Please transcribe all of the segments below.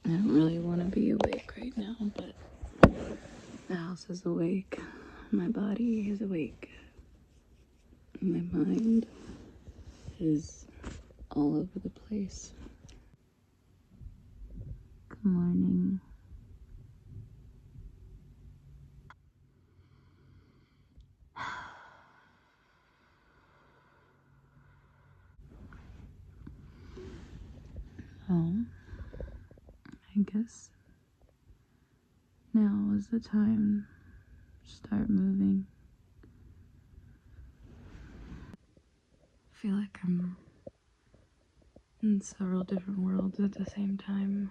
I don't really want to be awake right now, but the house is awake. My body is awake. My mind is all over the place. Good morning. Oh, I guess now is the time to start moving. I feel like I'm in several different worlds at the same time.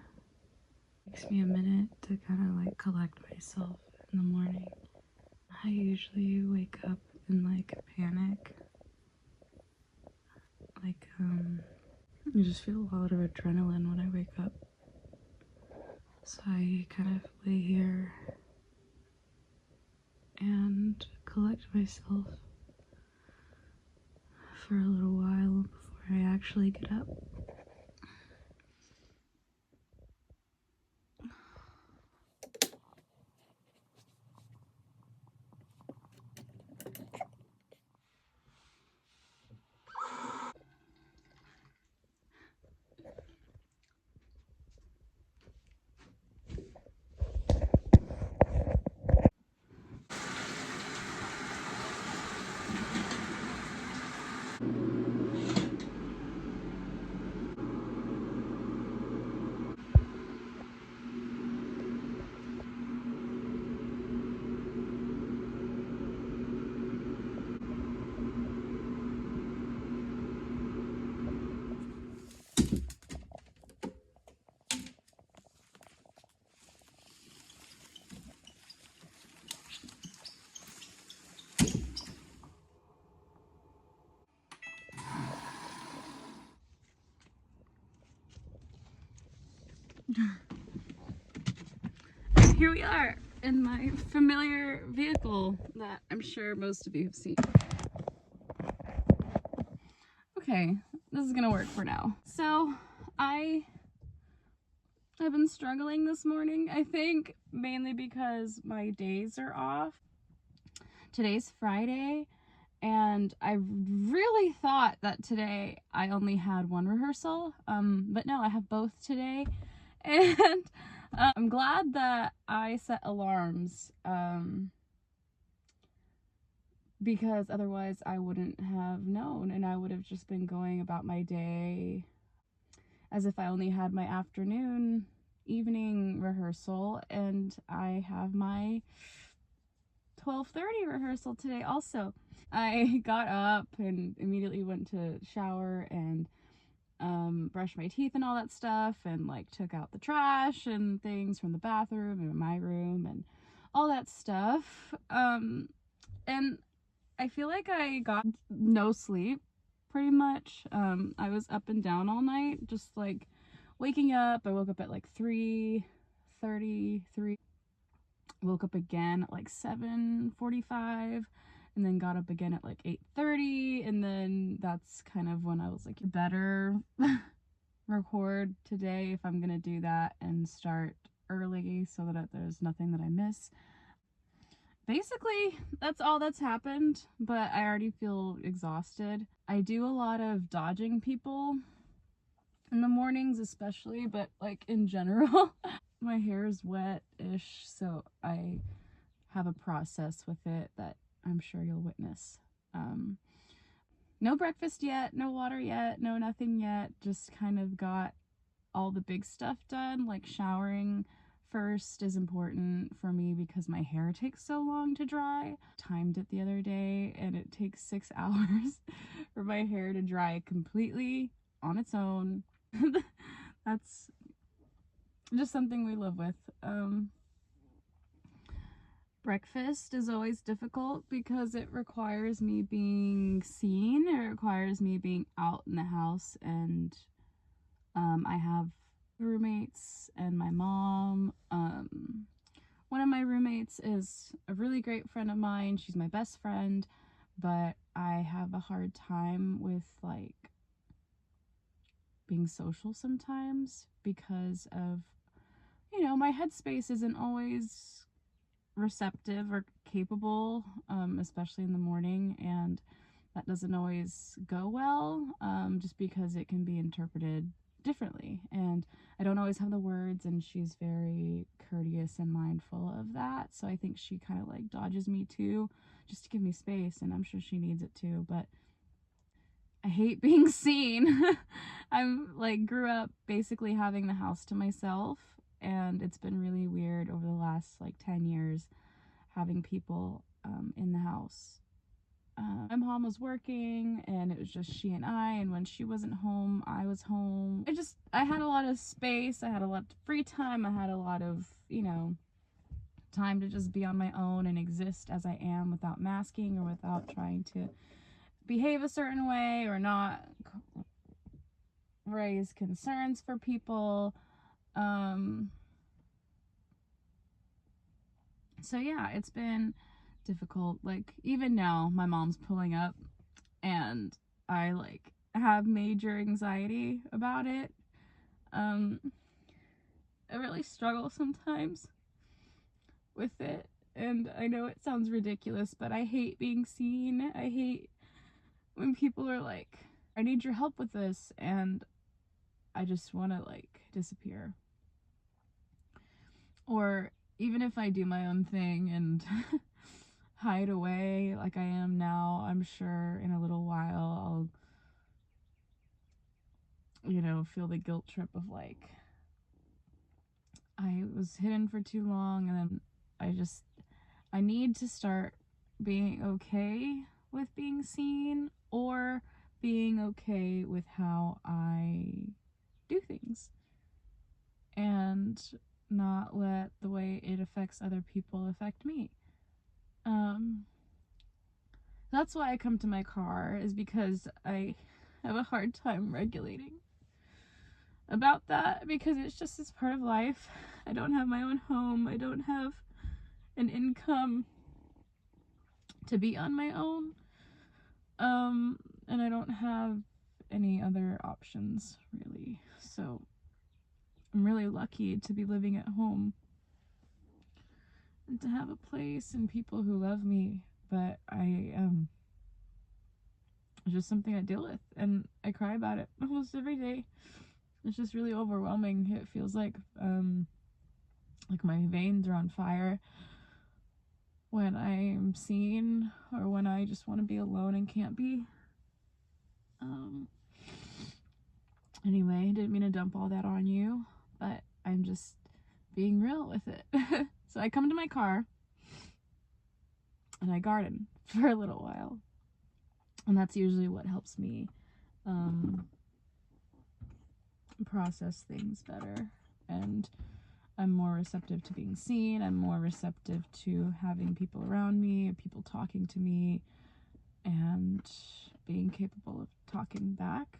It takes me a minute to kind of like collect myself in the morning. I usually wake up in like a panic. Like, I just feel a lot of adrenaline when I wake up. So I kind of lay here and collect myself for a little while before I actually get up. Here we are in my familiar vehicle that I'm sure most of you have seen. Okay, this is gonna work for now. So I've been struggling this morning, I think mainly because my days are off. Today's Friday, and I really thought that today I only had one rehearsal, but no, I have both today. And I'm glad that I set alarms, because otherwise I wouldn't have known, and I would have just been going about my day as if I only had my afternoon, evening rehearsal, and I have my 12:30 rehearsal today also. I got up and immediately went to shower and brushed my teeth and all that stuff, and like took out the trash and things from the bathroom and my room and all that stuff. And I feel like I got no sleep pretty much. I was up and down all night, just like waking up. I woke up at like 3:33. Woke up again at like 7:45, and then got up again at like 8:30, and then that's kind of when I was like, you better record today if I'm gonna do that and start early so that there's nothing that I miss. Basically, that's all that's happened, but I already feel exhausted. I do a lot of dodging people in the mornings especially, but like in general. My hair is wet-ish, so I have a process with it that I'm sure you'll witness. No breakfast yet, no water yet, no nothing yet. Just kind of got all the big stuff done, like showering first is important for me because my hair takes so long to dry. Timed it the other day, and it takes 6 hours for my hair to dry completely on its own. That's just something we live with. Breakfast is always difficult because it requires me being seen. It requires me being out in the house, and I have roommates and my mom. One of my roommates is a really great friend of mine. She's my best friend, but I have a hard time with like being social sometimes because of my headspace isn't always receptive or capable, especially in the morning, and that doesn't always go well, just because it can be interpreted differently. And I don't always have the words, and she's very courteous and mindful of that. So I think she kind of like dodges me too, just to give me space, and I'm sure she needs it too. But I hate being seen. I'm like grew up basically having the house to myself, and it's been really weird over the last like 10 years having people in the house. My mom was working, and it was just she and I, and when she wasn't home, I was home. I had a lot of space, I had a lot of free time, I had a lot of, time to just be on my own and exist as I am without masking or without trying to behave a certain way or not raise concerns for people. So yeah, it's been difficult. Like even now, my mom's pulling up, and I like have major anxiety about it. I really struggle sometimes with it, and I know it sounds ridiculous, but I hate being seen. I hate when people are like, I need your help with this, and I just want to like disappear. Or even if I do my own thing and hide away like I am now, I'm sure in a little while I'll, feel the guilt trip of like, I was hidden for too long, and then I need to start being okay with being seen, or being okay with how I do things, and not let the way it affects other people affect me. That's why I come to my car, is because I have a hard time regulating about that, because it's part of life. I don't have my own home. I don't have an income to be on my own. And I don't have any other options really. So I'm really lucky to be living at home and to have a place and people who love me. But it's just something I deal with, and I cry about it almost every day. It's just really overwhelming. It feels like my veins are on fire when I'm seen, or when I just want to be alone and can't be. Anyway, didn't mean to dump all that on you, but I'm just being real with it. So I come to my car and I garden for a little while, and that's usually what helps me process things better, and I'm more receptive to being seen. I'm more receptive to having people around me, people talking to me, and being capable of talking back.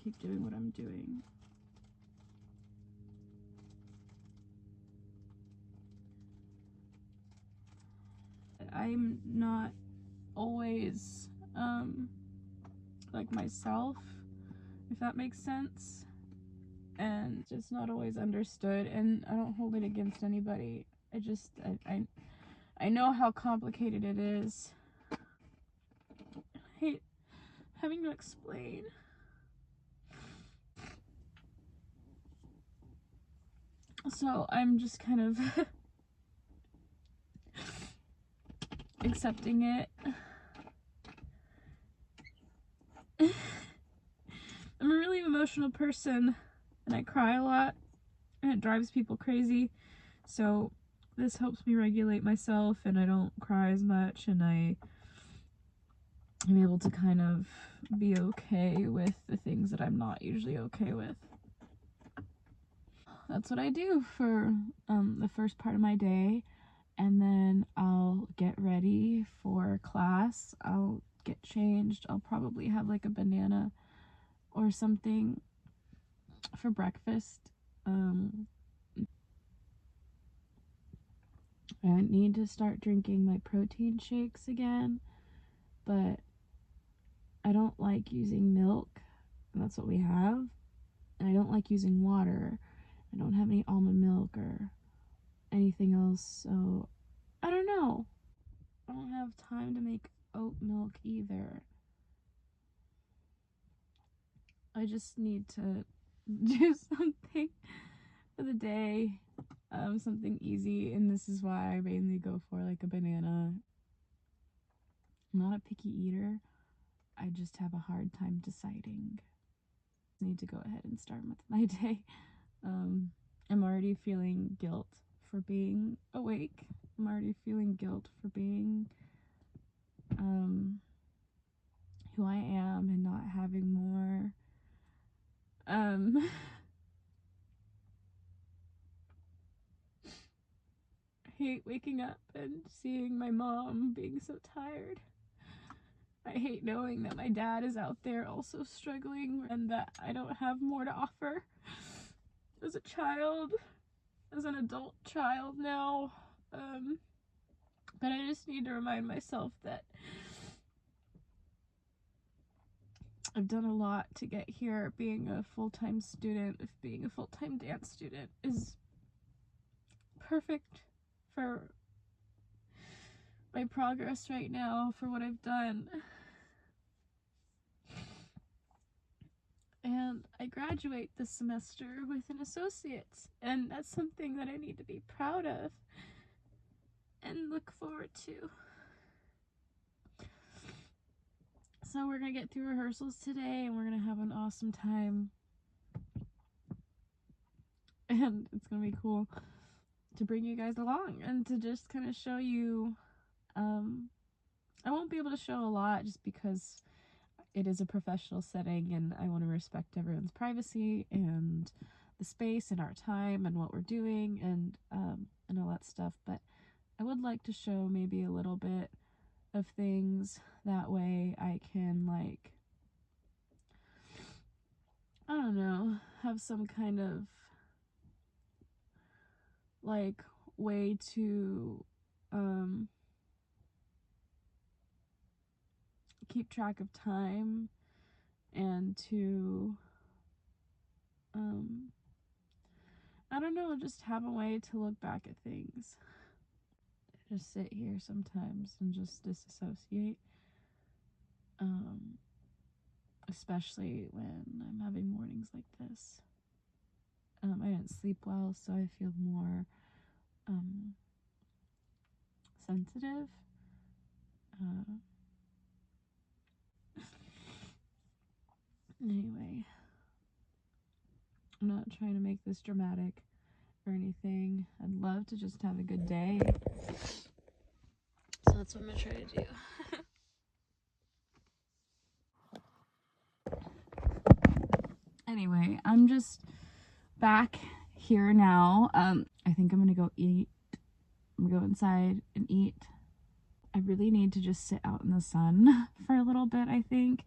Keep doing what I'm doing. I'm not always like myself, if that makes sense, and just not always understood, and I don't hold it against anybody. I know how complicated it is. I hate having to explain. So I'm just kind of accepting it. I'm a really emotional person, and I cry a lot, and it drives people crazy. So this helps me regulate myself, and I don't cry as much, and I'm able to kind of be okay with the things that I'm not usually okay with. That's what I do for the first part of my day, and then I'll get ready for class. I'll get changed. I'll probably have like a banana or something for breakfast. I need to start drinking my protein shakes again, but I don't like using milk, and that's what we have. And I don't like using water. I don't have any almond milk or anything else, so I don't know. I don't have time to make oat milk either. I just need to do something for the day, something easy, and this is why I mainly go for like a banana. I'm not a picky eater. I just have a hard time deciding. I need to go ahead and start with my day. I'm already feeling guilt for being awake. I'm already feeling guilt for being who I am and not having more. I hate waking up and seeing my mom being so tired. I hate knowing that my dad is out there also struggling and that I don't have more to offer as a child, as an adult child now. But I just need to remind myself that I've done a lot to get here. Being a full-time student, if being a full-time dance student is perfect for my progress right now, for what I've done. And I graduate this semester with an associate's, and that's something that I need to be proud of and look forward to. So we're gonna get through rehearsals today, and we're gonna have an awesome time. And it's gonna be cool to bring you guys along and to just kind of show you. I won't be able to show a lot just because it is a professional setting and I want to respect everyone's privacy and the space and our time and what we're doing and all that stuff. But I would like to show maybe a little bit of things. That way I can, like, I don't know, have some kind of like way to keep track of time and to I don't know, just have a way to look back at things. Just sit here sometimes and just disassociate. Especially when I'm having mornings like this. I didn't sleep well, so I feel more sensitive. Anyway, I'm not trying to make this dramatic or anything. I'd love to just have a good day. So that's what I'm gonna try to do. Anyway, I'm just back here now. I think I'm gonna go eat. I'm gonna go inside and eat. I really need to just sit out in the sun for a little bit, I think.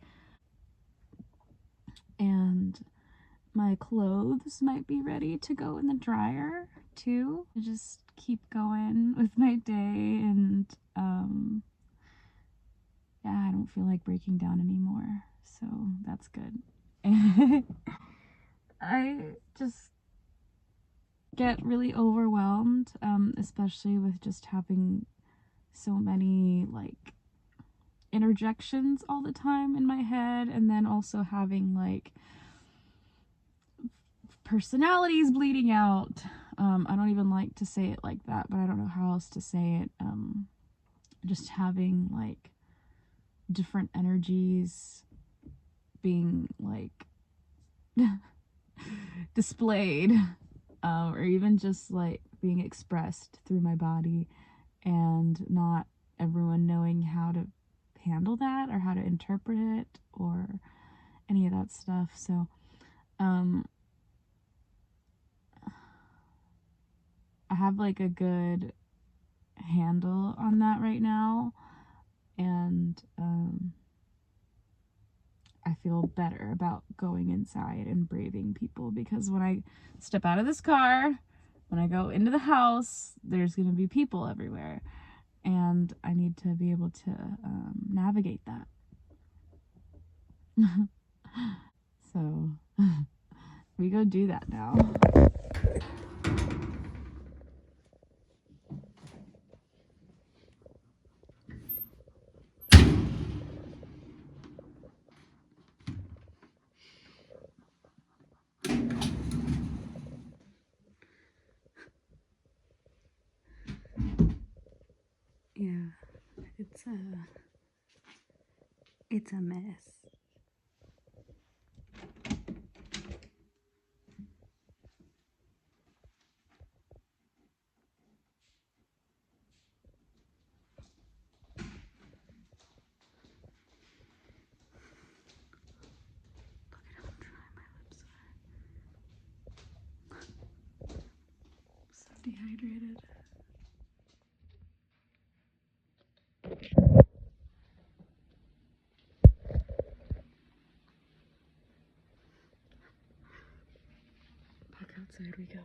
And my clothes might be ready to go in the dryer too. Just keep going with my day, and yeah, I don't feel like breaking down anymore, so that's good. I just get really overwhelmed, especially with just having so many like interjections all the time in my head, and then also having like personalities bleeding out. I don't even like to say it like that, but I don't know how else to say it. Just having like different energies being like displayed, or even just like being expressed through my body, and not everyone knowing how to handle that or how to interpret it or any of that stuff. So I have like a good handle on that right now, and I feel better about going inside and braving people, because when I step out of this car, when I go into the house, there's going to be people everywhere, and I need to be able to navigate that. So we go do that now. Yeah, it's a mess. Look at how dry my lips are. I'm so dehydrated. Back outside we go.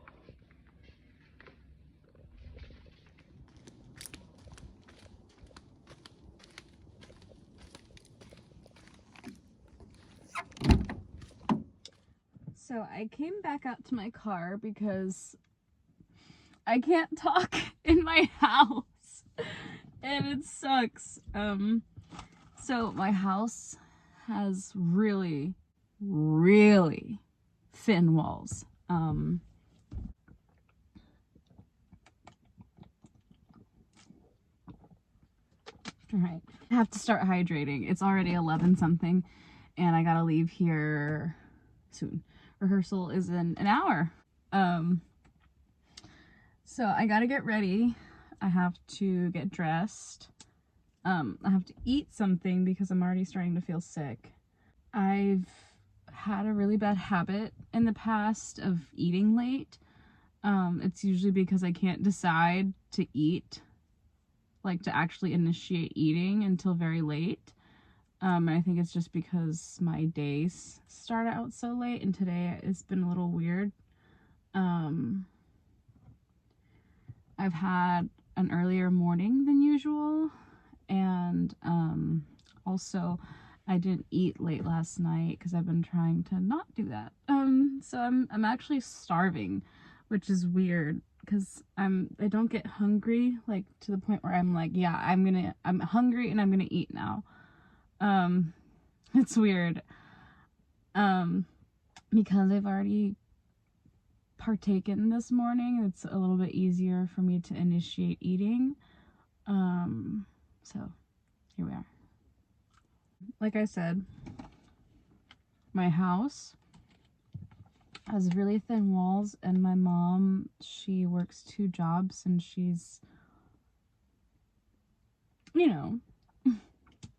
So I came back out to my car because I can't talk in my house and it sucks. So my house has really, really thin walls. Right. I have to start hydrating. It's already 11 something and I gotta leave here soon. Rehearsal is in an hour. So I gotta get ready. I have to get dressed. I have to eat something because I'm already starting to feel sick. I've had a really bad habit in the past of eating late. It's usually because I can't decide to eat, like to actually initiate eating until very late. And I think it's just because my days start out so late, and today it's been a little weird. I've had an earlier morning than usual, and also I didn't eat late last night because I've been trying to not do that. So I'm actually starving, which is weird because I don't get hungry like to the point where I'm like, yeah, I'm hungry and I'm gonna eat now. It's weird. Because I've already partaken this morning, it's a little bit easier for me to initiate eating. So here we are. Like I said, my house has really thin walls, and my mom, she works 2 jobs, and she's, you know,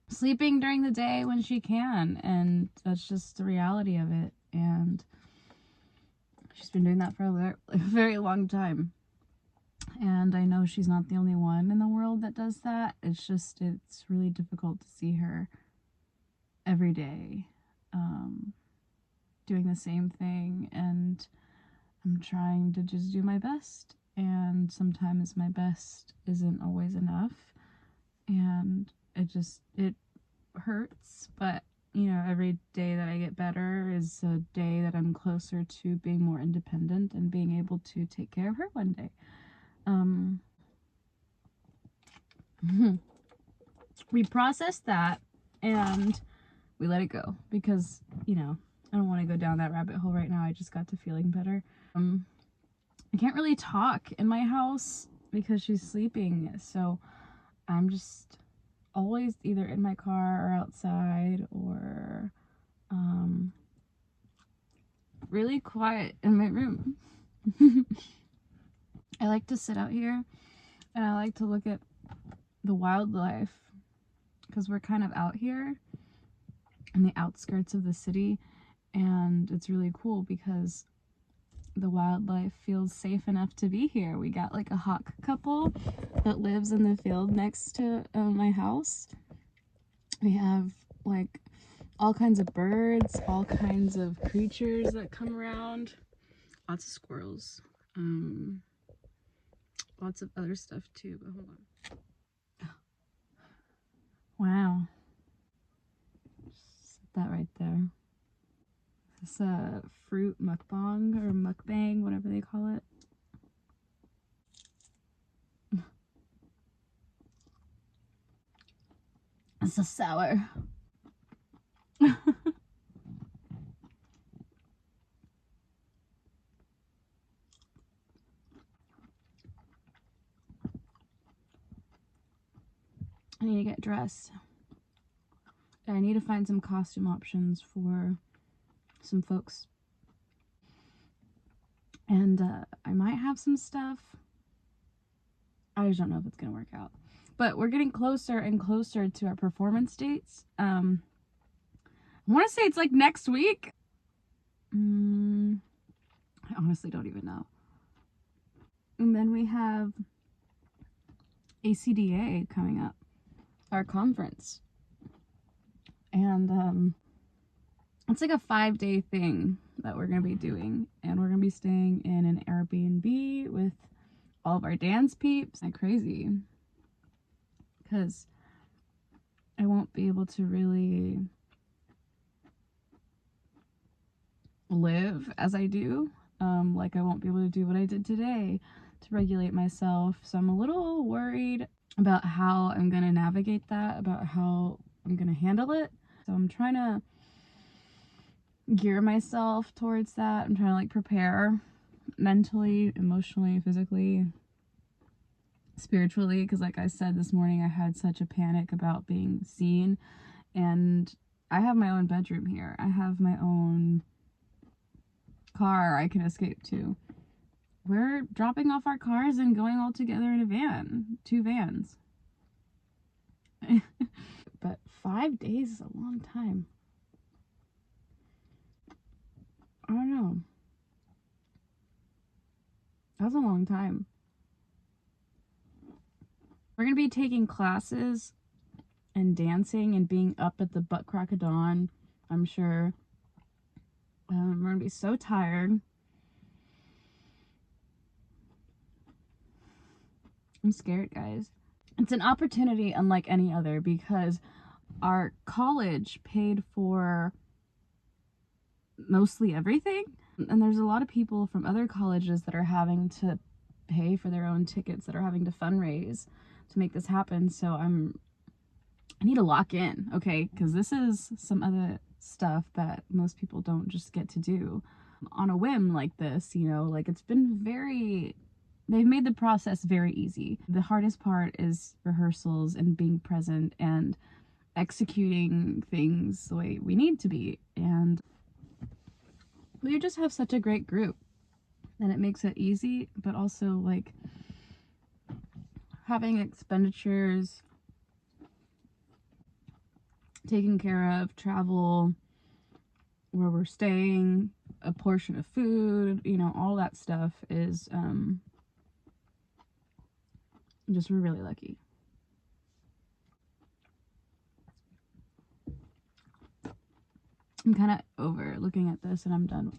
sleeping during the day when she can, and that's just the reality of it. And she's been doing that for a very long time. And I know she's not the only one in the world that does that. It's really difficult to see her every day doing the same thing. And I'm trying to just do my best. And sometimes my best isn't always enough. And it hurts. But, every day that I get better is a day that I'm closer to being more independent and being able to take care of her one day. We processed that and we let it go because, I don't want to go down that rabbit hole right now. I just got to feeling better. I can't really talk in my house because she's sleeping, so I'm just always either in my car or outside or really quiet in my room. I like to sit out here and I like to look at the wildlife because we're kind of out here in the outskirts of the city, and it's really cool because the wildlife feels safe enough to be here. We got like a hawk couple that lives in the field next to my house. We have like all kinds of birds, all kinds of creatures that come around, lots of squirrels, lots of other stuff too, but hold on. Wow. Set that right there? It's a fruit mukbang or mukbang, whatever they call it. It's so sour. I need to get dressed. I need to find some costume options for some folks. And I might have some stuff. I just don't know if it's going to work out. But we're getting closer and closer to our performance dates. I want to say it's like next week. I honestly don't even know. And then we have ACDA coming up, our conference. And it's like a 5-day thing that we're going to be doing. And we're going to be staying in an Airbnb with all of our dance peeps. Like crazy. Because I won't be able to really live as I do. Like I won't be able to do what I did today to regulate myself. So I'm a little worried about how I'm going to navigate that, about how I'm going to handle it. So I'm trying to gear myself towards that. I'm trying to like prepare mentally, emotionally, physically, spiritually, because like I said this morning, I had such a panic about being seen. And I have my own bedroom here. I have my own car I can escape to. We're dropping off our cars and going all together in a van. 2 vans. But 5 days is a long time. I don't know. That's a long time. We're going to be taking classes and dancing and being up at the butt crack of dawn, I'm sure. We're going to be so tired. I'm scared, guys. It's an opportunity unlike any other because our college paid for mostly everything. And there's a lot of people from other colleges that are having to pay for their own tickets, that are having to fundraise to make this happen. So I need to lock in, okay? Because this is some other stuff that most people don't just get to do on a whim like this, you know? Like it's been they've made the process very easy. The hardest part is rehearsals and being present and executing things the way we need to be. And we just have such a great group and it makes it easy, but also like having expenditures taken care of, travel, where we're staying, a portion of food, you know, all that stuff is just we're really lucky. I'm kind of over looking at this and I'm done.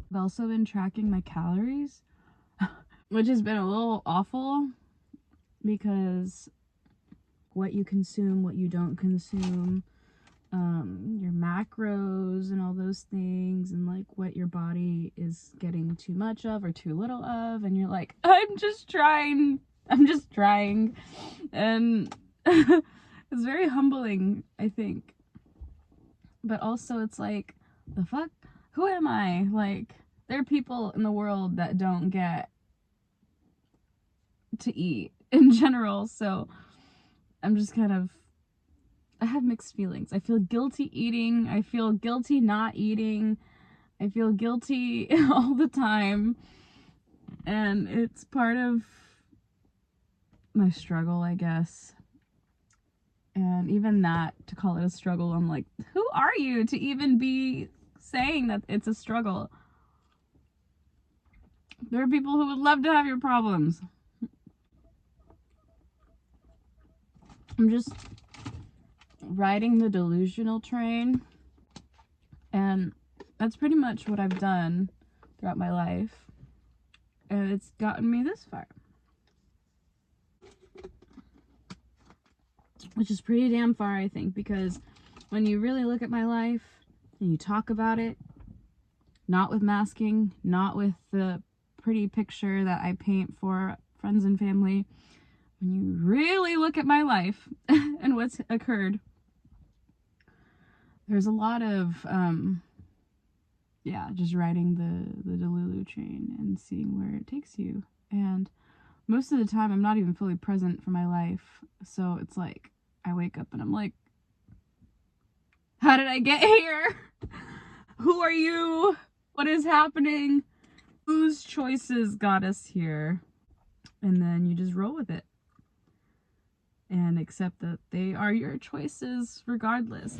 I've also been tracking my calories, which has been a little awful because what you consume, what you don't consume, your macros and all those things, and like what your body is getting too much of or too little of, and you're like, I'm just trying, and it's very humbling, I think, but also it's like, the fuck, who am I? Like, there are people in the world that don't get to eat in general, so I'm just kind of, I have mixed feelings. I feel guilty eating. I feel guilty not eating. I feel guilty all the time. And it's part of my struggle, I guess. And even that, to call it a struggle, I'm like, who are you to even be saying that it's a struggle? There are people who would love to have your problems. I'm just riding the delusional train, and that's pretty much what I've done throughout my life, and it's gotten me this far. which is pretty damn far, I think, because when you really look at my life and you talk about it, not with masking, not with the pretty picture that I paint for friends and family, when you really look at my life and what's occurred, there's a lot of just riding the Delulu train and seeing where it takes you. And most of the time I'm not even fully present for my life, so it's like I wake up and I'm like, how did I get here? Who are you? What is happening? Whose choices got us here? And then you just roll with it and accept that they are your choices regardless.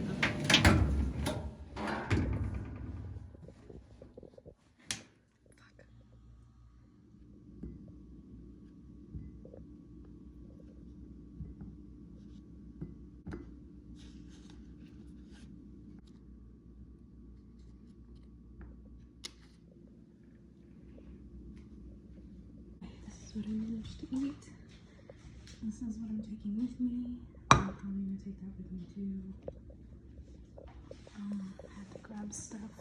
This is what I managed to eat. This is what I'm taking with me. I'm probably gonna take that with me too. I had to grab stuff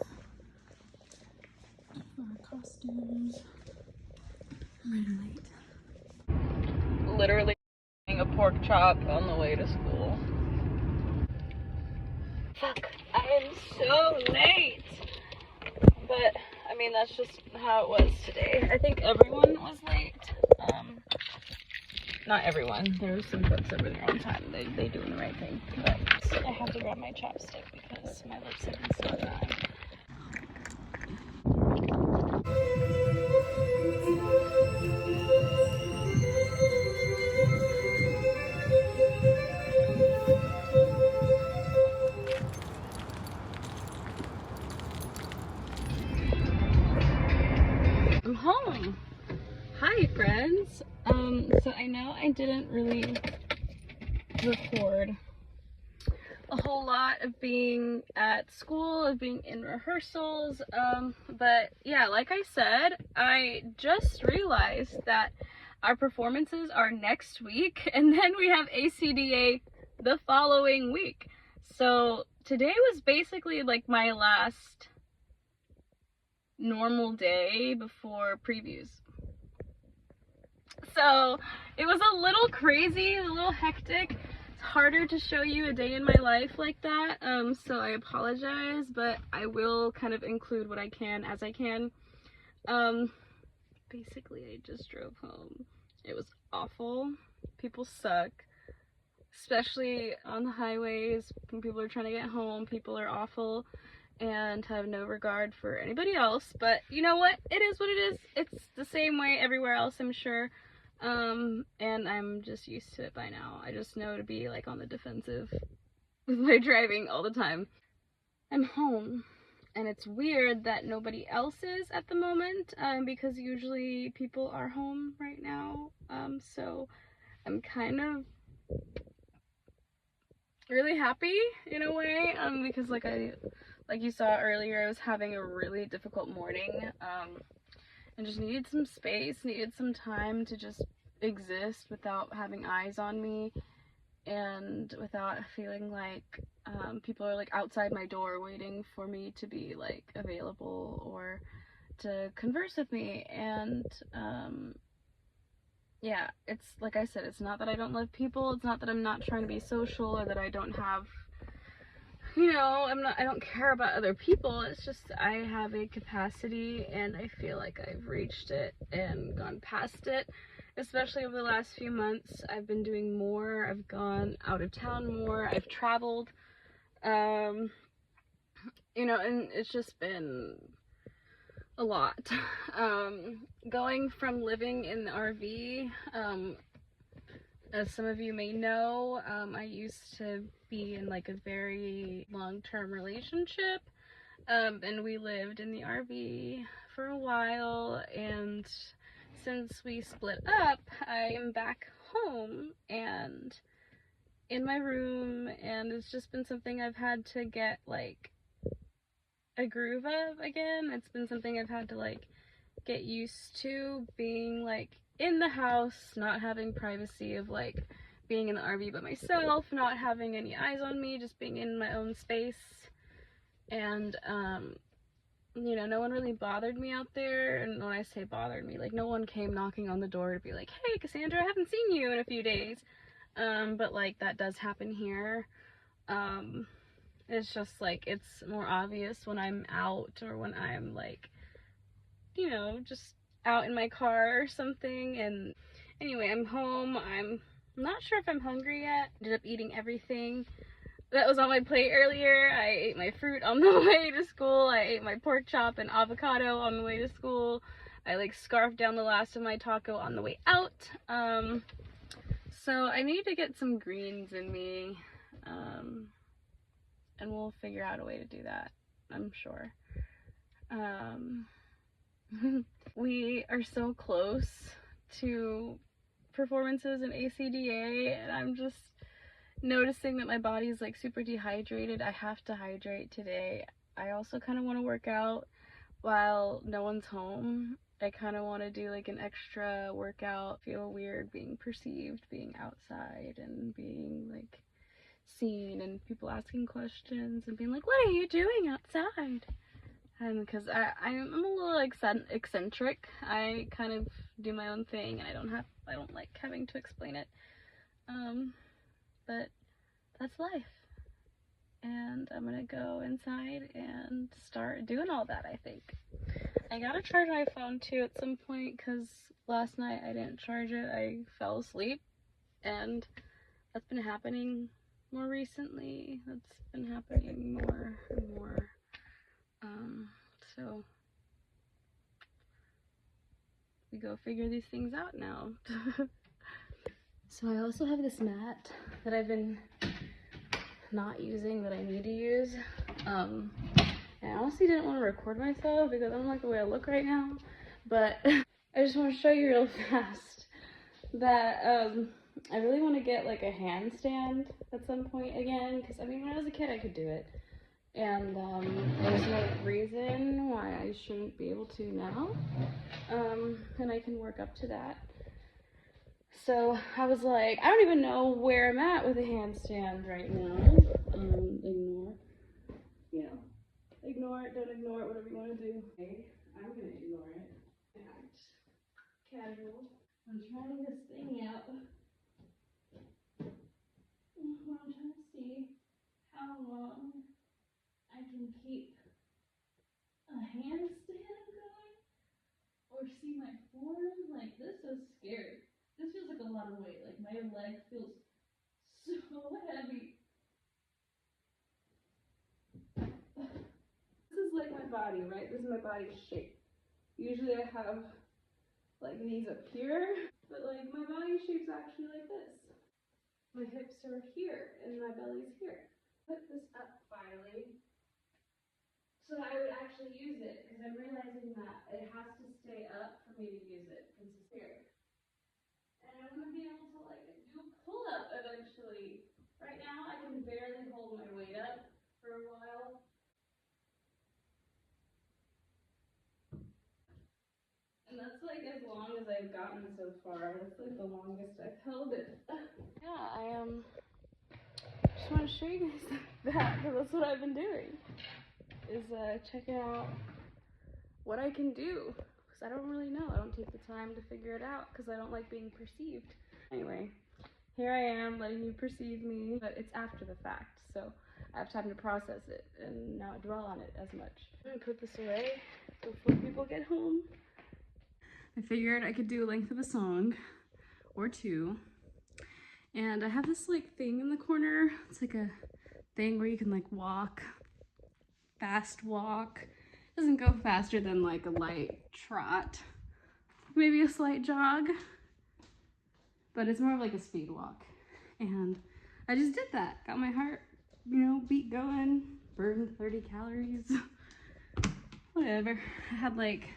for our costumes. I'm late. Literally eating a pork chop on the way to school. Fuck, I am so late. But I mean, that's just how it was today. I think everyone was late. Not everyone. There were some folks that were there on time. They doing the right thing. But I have to grab my chapstick because my lips have been so dry. I'm home. Hi, friends. So I know I didn't really record a whole lot of being at school, of being in rehearsals, but yeah, like I said, I just realized that our performances are next week, and then we have ACDA the following week. So today was basically like my last normal day before previews. So it was a little crazy, a little hectic. It's harder to show you a day in my life like that, so I apologize, but I will kind of include what I can as I can. Basically I just drove home. It was awful. People suck, especially on the highways when people are trying to get home. People are awful and have no regard for anybody else, but you know what, it is what it is. It's the same way everywhere else, I'm sure. And I'm just used to it by now. I just know to be like on the defensive with my driving all the time. I'm home, and it's weird that nobody else is at the moment, because usually people are home right now. So I'm kind of really happy in a way, because like you saw earlier, I was having a really difficult morning, and just needed some space, needed some time to just exist without having eyes on me and without feeling like people are like outside my door waiting for me to be like available or to converse with me. And yeah, it's like I said, it's not that I don't love people, it's not that I'm not trying to be social or that I don't have, you know, I don't care about other people. It's just I have a capacity and I feel like I've reached it and gone past it. Especially over the last few months, I've been doing more. I've gone out of town more. I've traveled, you know, and it's just been a lot. Going from living in the RV, as some of you may know, I used to be in like a very long-term relationship, and we lived in the RV for a while, and since we split up, I am back home and in my room, and it's just been something I've had to get like a groove of again. It's been something I've had to like get used to, being like in the house, not having privacy of like being in the RV by myself, not having any eyes on me, just being in my own space. And you know, no one really bothered me out there. And when I say bothered me, like no one came knocking on the door to be like, hey Cassandra, I haven't seen you in a few days. But like that does happen here. It's just like it's more obvious when I'm out, or when I'm like, you know, just out in my car or something. And anyway, I'm home. I'm not sure if I'm hungry yet. Ended up eating everything that was on my plate earlier. I ate my fruit on the way to school. I ate my pork chop and avocado on the way to school. I like scarfed down the last of my taco on the way out. So I need to get some greens in me. And we'll figure out a way to do that, I'm sure. We are so close to performances in ACDA, and I'm just noticing that my body's like super dehydrated. I have to hydrate today. I also kind of want to work out while no one's home. I kind of want to do like an extra workout, feel weird being perceived, being outside and being like seen, and people asking questions and being like, what are you doing outside? And because I'm a little eccentric. I kind of do my own thing, and I don't like having to explain it. But that's life. And I'm gonna go inside and start doing all that, I think. I gotta charge my phone too at some point, because last night I didn't charge it. I fell asleep, and that's been happening more recently. That's been happening more and more. So we go figure these things out now. So I also have this mat that I've been not using that I need to use. And I honestly didn't want to record myself because I don't like the way I look right now. But I just want to show you real fast that I really want to get like a handstand at some point again. Because I mean, when I was a kid, I could do it. And there's no reason why I shouldn't be able to now. And I can work up to that. So I was like, I don't even know where I'm at with a handstand right now. Ignore. You know, ignore it, don't ignore it, whatever you want to do. Okay, I'm gonna ignore it. Act casual. I'm trying this thing out. I'm trying to see how long I can keep a handstand going, or see my form. Like, this is scary. This feels like a lot of weight. Like, my leg feels so heavy. This is like my body, right? This is my body shape. Usually I have like these up here, but like my body shape's actually like this. My hips are here and my belly's here. Put this up finally so that I would actually use it, because I'm realizing that it has to stay up for me to use it, because it's here. And I want to be able to like do a pull up eventually. Right now I can barely hold my weight up for a while. And that's like as long as I've gotten so far. That's like the longest I've held it. Yeah, I just want to show you guys that, because that's what I've been doing, is checking out what I can do, because I don't really know. I don't take the time to figure it out because I don't like being perceived. Anyway, here I am letting you perceive me, but it's after the fact, so I have time to process it and not dwell on it as much. I'm gonna put this away before people get home. I figured I could do a length of a song or two. And I have this like thing in the corner. It's like a thing where you can like walk, fast walk. It doesn't go faster than like a light trot, maybe a slight jog, but it's more of like a speed walk. And I just did that. Got my heart, you know, beat going, burned 30 calories, whatever. I had like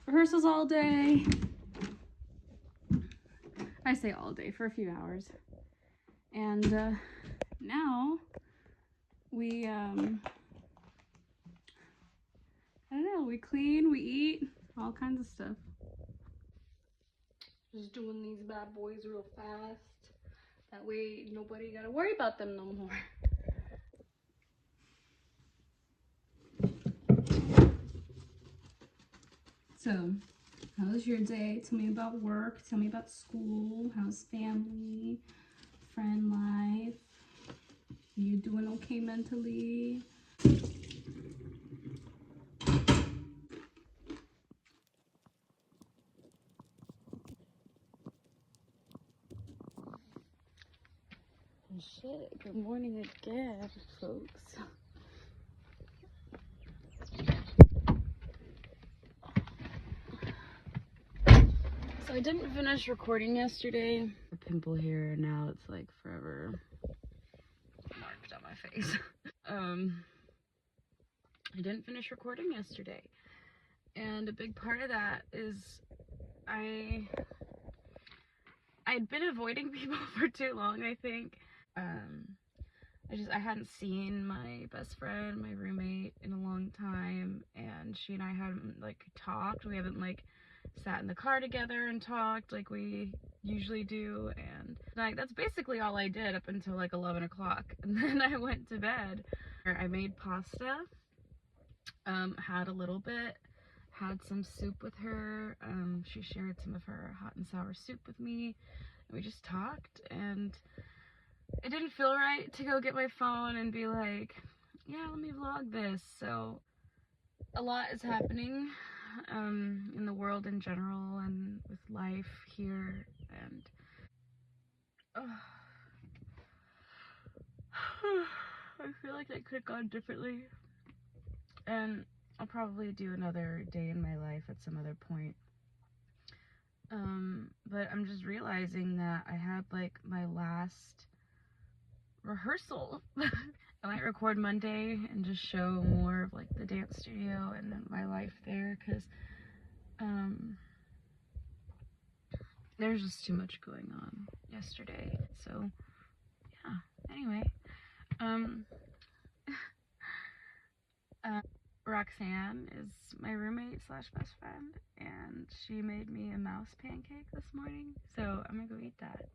rehearsals all day. I say all day, for a few hours. And now we, I don't know, we clean, we eat, all kinds of stuff. Just doing these bad boys real fast. That way nobody gotta worry about them no more. So, how was your day? Tell me about work. Tell me about school. How's family? Friend life? Are you doing okay mentally? Shit, good morning again, folks. So I didn't finish recording yesterday. A pimple here, and now it's like forever marked on my face. I didn't finish recording yesterday. And a big part of that is I'd been avoiding people for too long, I think. I hadn't seen my best friend, my roommate, in a long time, and she and I hadn't like talked. We haven't like sat in the car together and talked like we usually do, and like that's basically all I did up until like 11 o'clock, and then I went to bed. I made pasta, had a little bit, had some soup with her. She shared some of her hot and sour soup with me, and we just talked, and it didn't feel right to go get my phone and be like, yeah, let me vlog this. So a lot is happening in the world in general and with life here, and I feel like it could have gone differently, and I'll probably do another day in my life at some other point. But I'm just realizing that I had like my last rehearsal. I might record Monday and just show more of like the dance studio and my life there, because there's just too much going on yesterday. So yeah, anyway, Roxanne is my roommate slash best friend, and she made me a mouse pancake this morning, so I'm gonna go eat that.